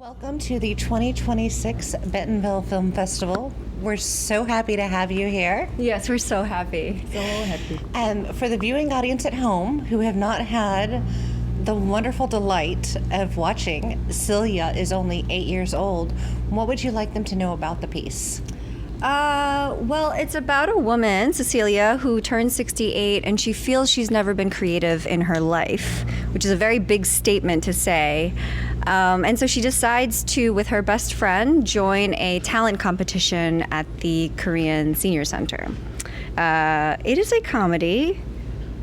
Welcome to the 2026 Bentonville Film Festival. We're so happy to have you here. Yes, we're so happy. So happy. And for the viewing audience at home who have not had the wonderful delight of watching, Cecilia is only 8 years old. What would you like them to know about the piece? Well, it's about a woman, Cecilia, who turns 68 and she feels she's never been creative in her life, which is a very big statement to say. And so she decides to, with her best friend, join a talent competition at the Korean Senior Center. It is a comedy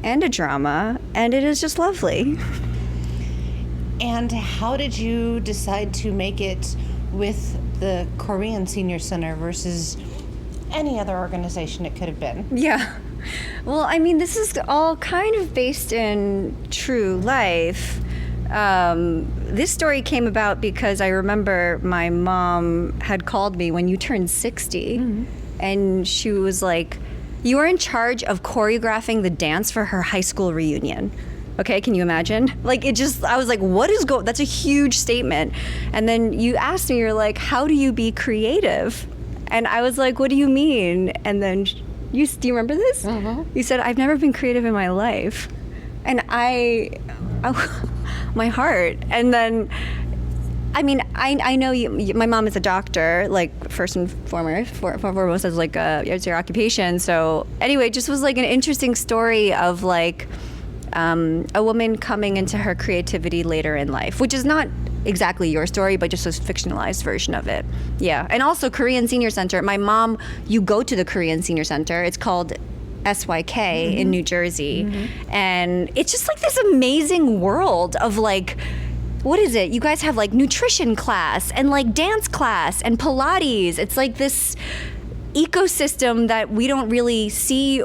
and a drama, and it is just lovely. And how did you decide to make it with the Korean Senior Center versus any other organization it could have been? Yeah. Well, I mean, this is all kind of based in true life. This story came about because I remember my mom had called me when you turned 60, and she was like, you were in charge of choreographing the dance for her high school reunion. Okay, can you imagine? Like, I was like, that's a huge statement. And then you asked me, you're like, how do you be creative? And I was like, what do you mean? And then do you remember this? Uh-huh. You said, I've never been creative in my life. And I my heart. And then, I mean, I know my mom is a doctor, like first and foremost as like as your occupation. So anyway, it just was like an interesting story of like a woman coming into her creativity later in life, which is not exactly your story, but just a fictionalized version of it. Yeah. And also Korean Senior Center. My mom, you go to the Korean Senior Center. It's called SYK in New Jersey. And it's just like this amazing world of like, what is it? You guys have like nutrition class and like dance class and Pilates. It's like this ecosystem that we don't really see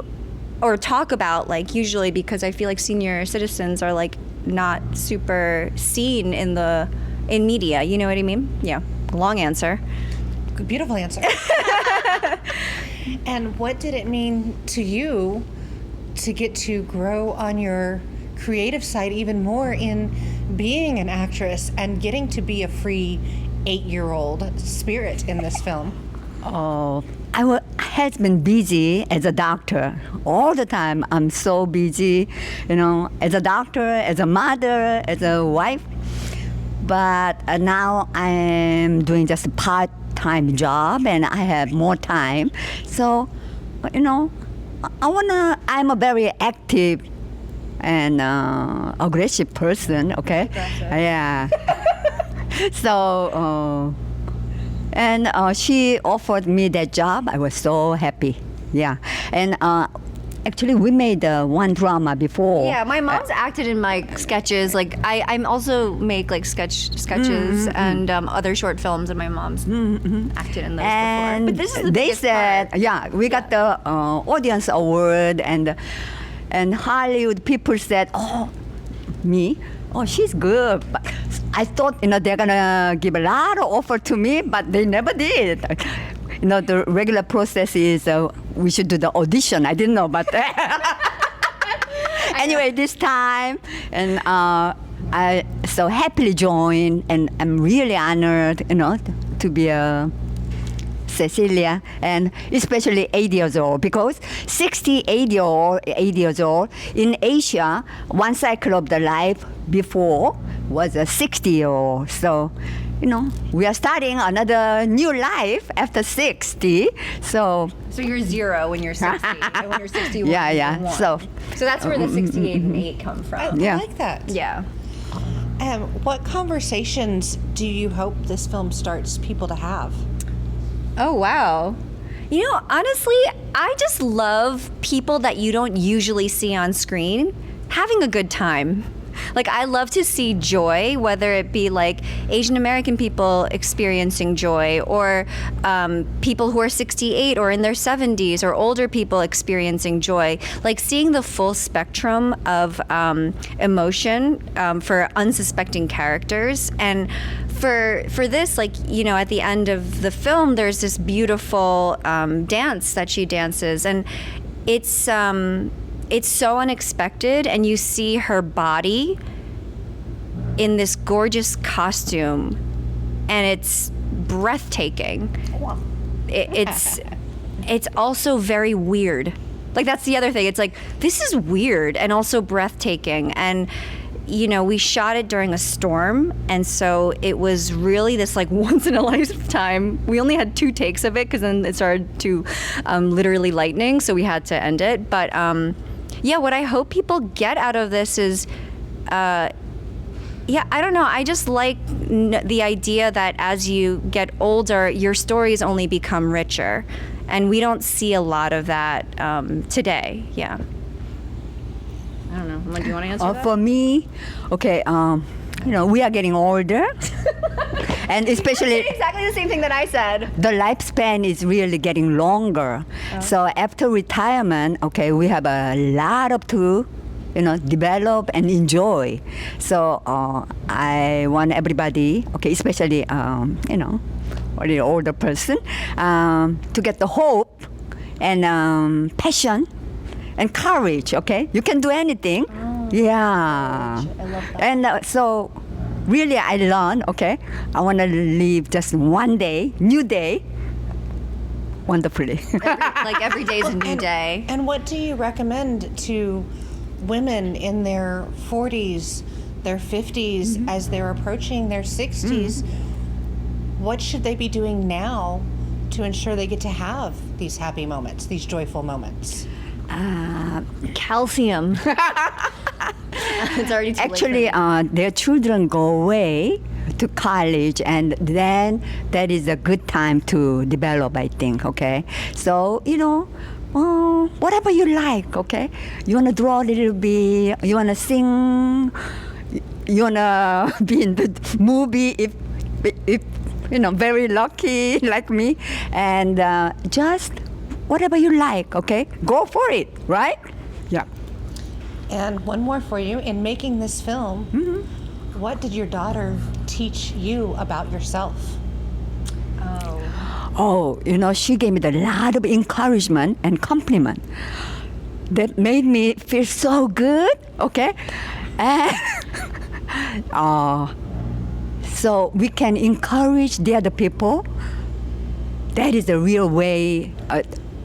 or talk about, like usually, because I feel like senior citizens are like not super seen in media. You know what I mean? Yeah. Long answer. Beautiful answer. And what did it mean to you to get to grow on your creative side even more in being an actress and getting to be a free 8-year-old spirit in this film? Oh, has been busy as a doctor all the time. I'm so busy, as a doctor, as a mother, as a wife. But now I'm doing just a part-time job, and I have more time. So, I'm a very active and aggressive person. Okay. Aggressive. Yeah. So. And she offered me that job. I was so happy. Yeah. And actually, we made one drama before. Yeah, my mom's acted in my sketches. Like, I'm also make like sketches and other short films, and my mom's acted in those and before. But this is the they biggest said, part. we got the audience award, and Hollywood people said, me? Oh, she's good. But I thought, they're gonna give a lot of offer to me, but they never did. The regular process is we should do the audition. I didn't know, but anyway, this time, and I so happily joined, and I'm really honored, to be a Cecilia, and especially 8 years old, because 8 years old in Asia, one cycle of the life before was a 60-year-old. So, we are starting another new life after 60. So you're 0 when you're 60, and when you're 61. Yeah. You're 1. So that's where the 68 and 8 come from. I like that. Yeah. What conversations do you hope this film starts people to have? Oh, wow. Honestly, I just love people that you don't usually see on screen having a good time. Like, I love to see joy, whether it be like Asian American people experiencing joy, or people who are 68 or in their 70s, or older people experiencing joy. Like, seeing the full spectrum of emotion for unsuspecting characters. And for this, like, at the end of the film, there's this beautiful dance that she dances, and it's so unexpected, and you see her body in this gorgeous costume and it's breathtaking. It's also very weird. Like, that's the other thing. It's like, this is weird and also breathtaking. And, you know, we shot it during a storm, and so it was really this like once in a lifetime. We only had 2 takes of it because then it started to literally lightning, so we had to end it. But yeah, what I hope people get out of this is, I don't know. I just like the idea that as you get older, your stories only become richer. And we don't see a lot of that today. Yeah. I don't know. Do you want to answer that? For me, okay, you know, we are getting older. And especially exactly the same thing that I said. the lifespan is really getting longer. So after retirement, okay, we have a lot of to, you know, develop and enjoy. So I want everybody, okay, especially, you know, or the older person, to get the hope and passion and courage, okay? You can do anything. Yeah. I love that. And so really I learned, okay, I want to live just one day, new day, wonderfully. Like every day is a new day. And what do you recommend to women in their 40s, their 50s, as they're approaching their 60s? What should they be doing now to ensure they get to have these happy moments, these joyful moments? Calcium. It's already too Actually, late. their children go away to college, and then that is a good time to develop, I think, okay? So, you know, whatever you like, okay? You want to draw a little bit, you want to sing, you want to be in the movie if you know, very lucky like me, and just whatever you like, okay? Go for it, right? Yeah. And one more for you. In making this film, what did your daughter teach you about yourself? Oh, you know, she gave me a lot of encouragement and compliment that made me feel so good, okay? And so we can encourage the other people. That is the real way,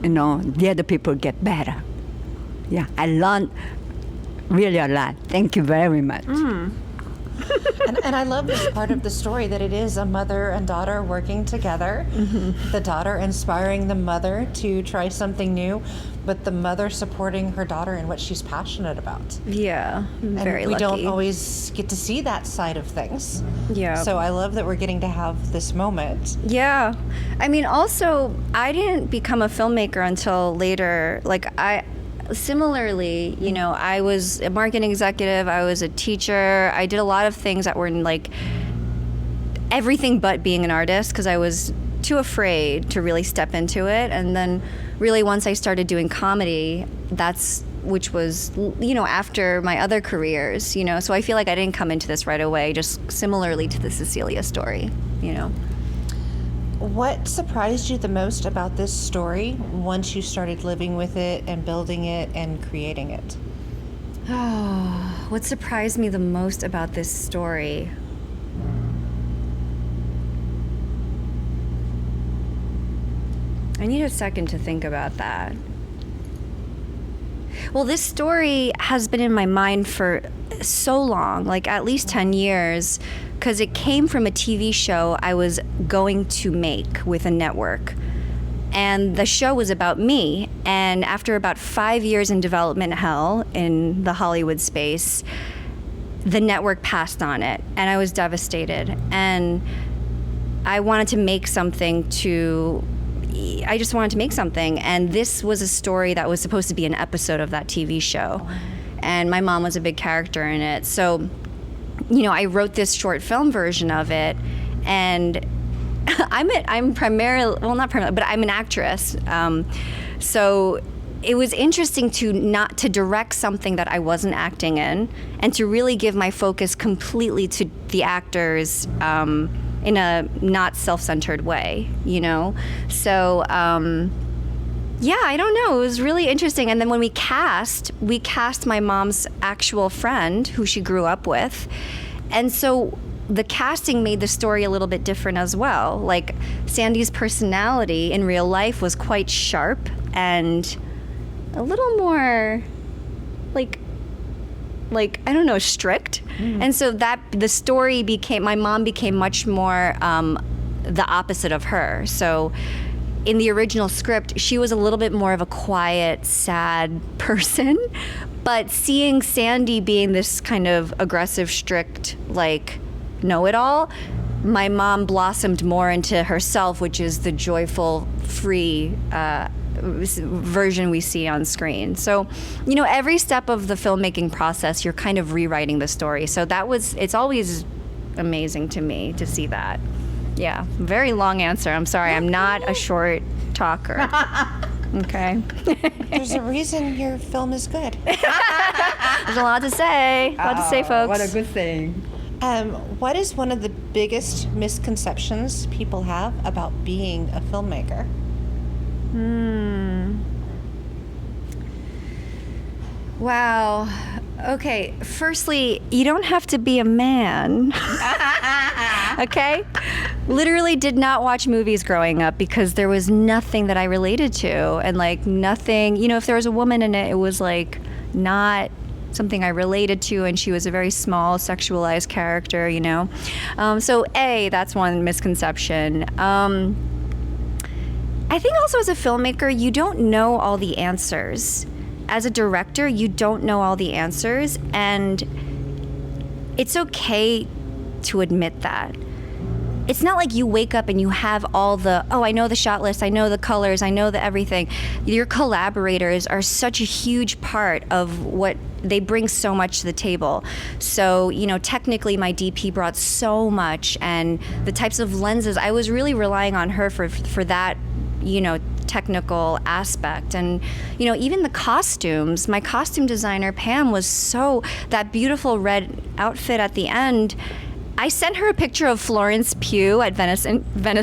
you know, the other people get better. Yeah, I learned really a lot. Thank you very much. And I love this part of the story, that it is a mother and daughter working together. The daughter inspiring the mother to try something new, but the mother supporting her daughter in what she's passionate about. Yeah, And very we lucky. don't always get to see that side of things. Yeah. So I love that we're getting to have this moment. Yeah. I mean, also, I didn't become a filmmaker until later. Like, similarly, you know, I was a marketing executive, I was a teacher, I did a lot of things that were like everything but being an artist, because I was too afraid to really step into it. And then really once I started doing comedy, which was, you know, after my other careers, you know, so I feel like I didn't come into this right away, just similarly to the Cecilia story, you know. What surprised you the most about this story once you started living with it and building it and creating it? Oh, what surprised me the most about this story? I need a second to think about that. Well, this story has been in my mind for so long, like at least 10 years, because it came from a TV show I was going to make with a network. And the show was about me. And after about 5 years in development hell in the Hollywood space, the network passed on it. And I was devastated. And I wanted to make something I just wanted to make something. And this was a story that was supposed to be an episode of that TV show. And my mom was a big character in it. So, you know, I wrote this short film version of it, and I'm primarily, well, not primarily, but I'm an actress. So it was interesting to direct something that I wasn't acting in, and to really give my focus completely to the actors in a not self-centered way, you know? So, yeah, I don't know. It was really interesting. And then when we cast my mom's actual friend who she grew up with. And so the casting made the story a little bit different as well. Like Sandy's personality in real life was quite sharp and a little more like I don't know, strict. And so that the story became, my mom became much more the opposite of her. So in the original script, she was a little bit more of a quiet, sad person. But seeing Sandy being this kind of aggressive, strict, like know-it-all, my mom blossomed more into herself, which is the joyful, free version we see on screen. So, you know, every step of the filmmaking process, you're kind of rewriting the story. So it's always amazing to me to see that. Yeah, very long answer. I'm sorry, I'm not a short talker. Okay. There's a reason your film is good. There's a lot to say. Folks. What a good thing. What is one of the biggest misconceptions people have about being a filmmaker? Wow. Okay, firstly, you don't have to be a man. Okay? Literally did not watch movies growing up because there was nothing that I related to, and like nothing, you know, if there was a woman in it, it was like not something I related to, and she was a very small sexualized character, you know. So that's one misconception. I think also as a filmmaker, you don't know all the answers. As a director, you don't know all the answers, and it's okay to admit that. It's not like you wake up and you have all the, I know the shot list, I know the colors, I know the everything. Your collaborators are such a huge part of what they bring so much to the table. So, you know, technically my DP brought so much, and the types of lenses, I was really relying on her for that, you know, technical aspect. And, you know, even the costumes, my costume designer, Pam, was that beautiful red outfit at the end. I sent her a picture of Florence Pugh at Venice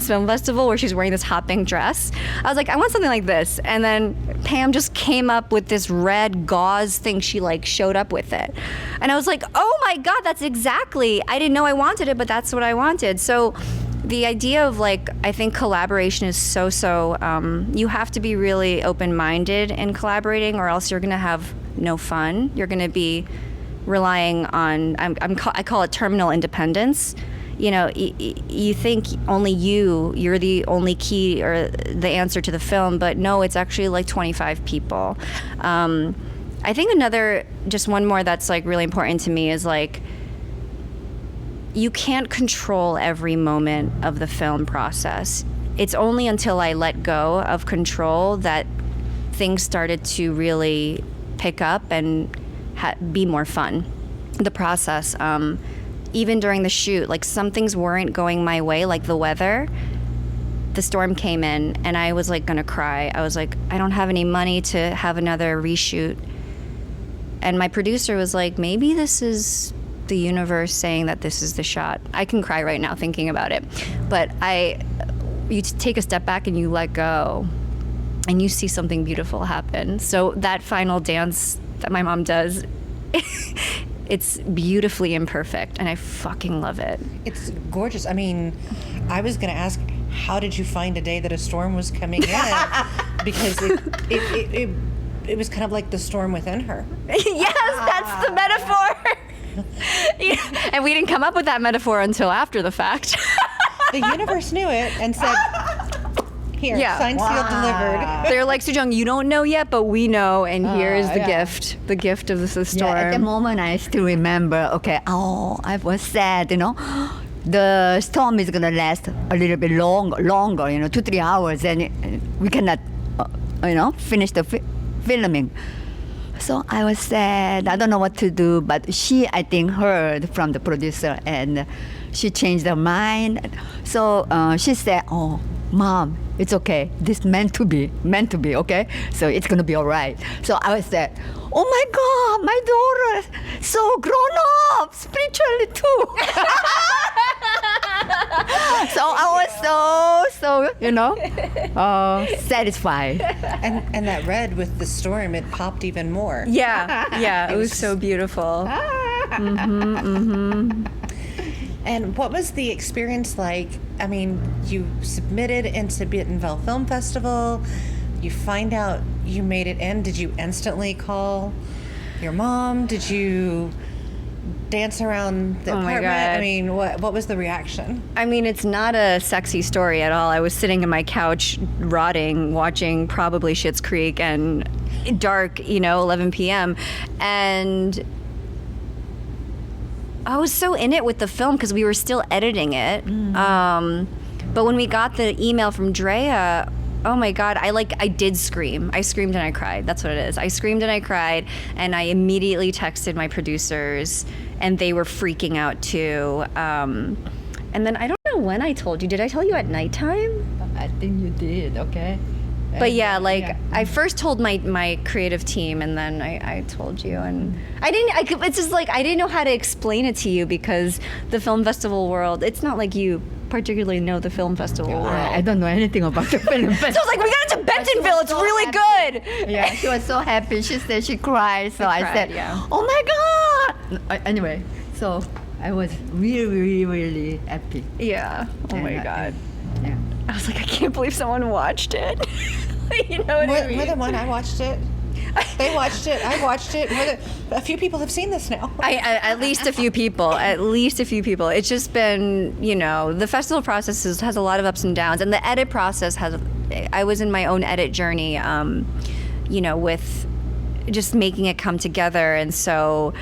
Film Festival where she's wearing this hot pink dress. I was like, I want something like this. And then Pam just came up with this red gauze thing. She like showed up with it. And I was like, oh my God, that's exactly, I didn't know I wanted it, but that's what I wanted. So the idea of like, I think collaboration is so, you have to be really open-minded in collaborating, or else you're gonna have no fun. You're gonna be relying on, I call it terminal independence. You know, you think only you're the only key or the answer to the film, but no, it's actually like 25 people. I think just one more that's like really important to me is like, you can't control every moment of the film process. It's only until I let go of control that things started to really pick up and be more fun. The process, even during the shoot, like some things weren't going my way, like the weather. The storm came in and I was like gonna cry. I was like, I don't have any money to have another reshoot. And my producer was like, maybe this is the universe saying that this is the shot. I can cry right now thinking about it. But you take a step back and you let go and you see something beautiful happen. So that final dance that my mom does, it's beautifully imperfect, and I fucking love it. It's gorgeous. I mean, I was going to ask, how did you find a day that a storm was coming in? Because it was kind of like the storm within her. Yes, that's the metaphor. Yeah. And we didn't come up with that metaphor until after the fact. The universe knew it and said, here, signed, sealed, delivered. They're like, Soojeong, you don't know yet, but we know, and here's the gift of the storm. Yeah, at the moment, I still remember, I was sad, you know. The storm is going to last a little bit longer, 2-3 hours, and we cannot, finish the filming. So I was sad. I don't know what to do, but she, I think, heard from the producer, and she changed her mind. So she said, Mom, it's okay. This meant to be, okay? So it's going to be all right. So I was said, oh my God, my daughter, so grown up, spiritually too. So I was so satisfied. And that red with the storm, it popped even more. Yeah, it was so beautiful. And what was the experience like? I mean, you submitted into Bentonville Film Festival. You find out you made it in. Did you instantly call your mom? Did you dance around the Oh my apartment? God. I mean, what was the reaction? I mean, it's not a sexy story at all. I was sitting in my couch rotting, watching probably Schitt's Creek and dark, 11 p.m. And I was so in it with the film because we were still editing it. But when we got the email from Drea, oh my God, I did scream. I screamed and I cried. That's what it is. I screamed and I cried, and I immediately texted my producers, and they were freaking out too. And then I don't know when I told you. Did I tell you at nighttime? I think you did, okay? But yeah, I first told my creative team, and then I told you, and it's just like I didn't know how to explain it to you because the film festival world, it's not like you particularly know the film festival world. I don't know anything about the film festival. So I was like, we got into Bentonville, it's really good. Yeah, she was so happy. She said she cried. So I cried, said, yeah. oh my God. Anyway, so I was really, really, really happy. Yeah. Oh my And, God. Yeah. I was like, I can't believe someone watched it. You know what I mean? More than one. I watched it. They watched it. I watched it. A few people have seen this now. At least a few people. At least a few people. It's just been, the festival process has a lot of ups and downs, and the edit process has. I was in my own edit journey, with just making it come together, and so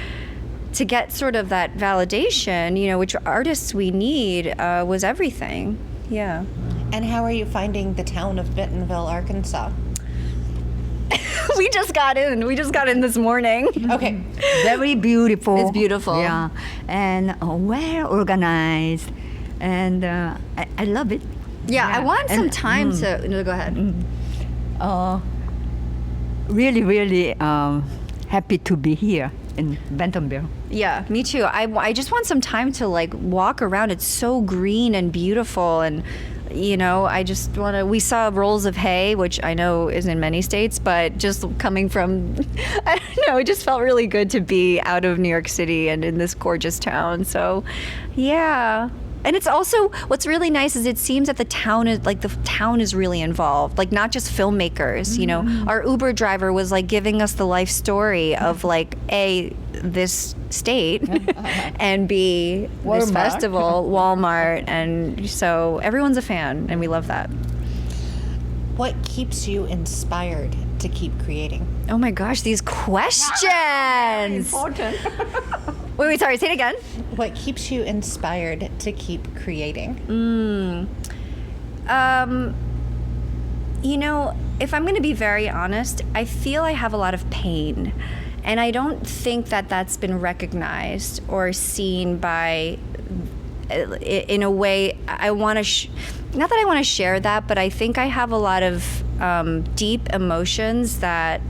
to get sort of that validation, which artists we need, was everything. Yeah. And how are you finding the town of Bentonville, Arkansas? We just got in this morning. Okay. Very beautiful. It's beautiful. Yeah. And well organized. And I love it. Yeah, I want some And, time to. No, go ahead. Really, really happy to be here in Bentonville. Yeah, me too. I just want some time to walk around. It's so green and beautiful, and I just want to. We saw rolls of hay, which I know is in many states, but just coming from, I don't know, it just felt really good to be out of New York City and in this gorgeous town. So, yeah. And it's also, what's really nice is it seems that the town is really involved, not just filmmakers. Our Uber driver was giving us the life story of A, this state, and B, this Walmart. festival, Walmart, and so everyone's a fan, and we love that. What keeps you inspired to keep creating? Oh my gosh, these questions! Important. Wait, sorry, say it again. What keeps you inspired to keep creating? If I'm going to be very honest, I feel I have a lot of pain. And I don't think that that's been recognized or seen by, in a way, I want to, not that I want to share that, but I think I have a lot of deep emotions that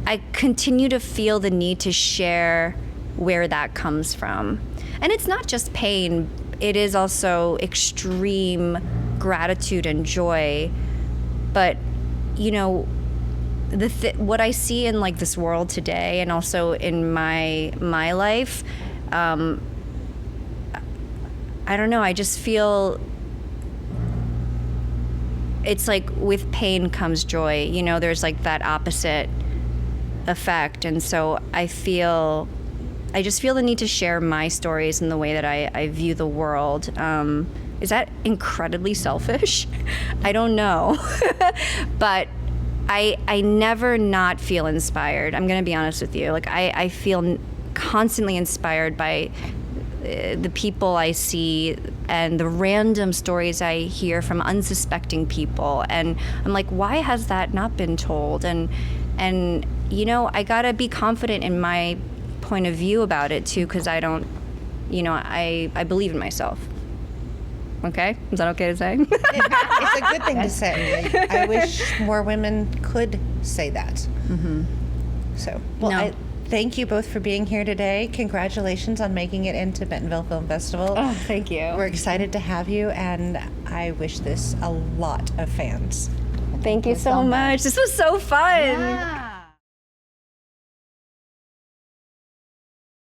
I continue to feel the need to share where that comes from. And it's not just pain, it is also extreme gratitude and joy. But, what I see in this world today, and also in my life, I don't know, I just feel it's with pain comes joy. There's that opposite effect, and so I just feel the need to share my stories in the way that I view the world. Is that incredibly selfish? I don't know. But I never not feel inspired. I'm going to be honest with you. I feel constantly inspired by the people I see and the random stories I hear from unsuspecting people. And I'm like, why has that not been told? And I got to be confident in my point of view about it too, because I don't, I believe in myself. Okay? Is that okay to say? It's a good thing to say. I wish more women could say that. Mm-hmm. So, No. I thank you both for being here today. Congratulations on making it into Bentonville Film Festival. Oh, thank you. We're excited to have you, and I wish this a lot of fans. Thank you so much. This was so fun. Yeah.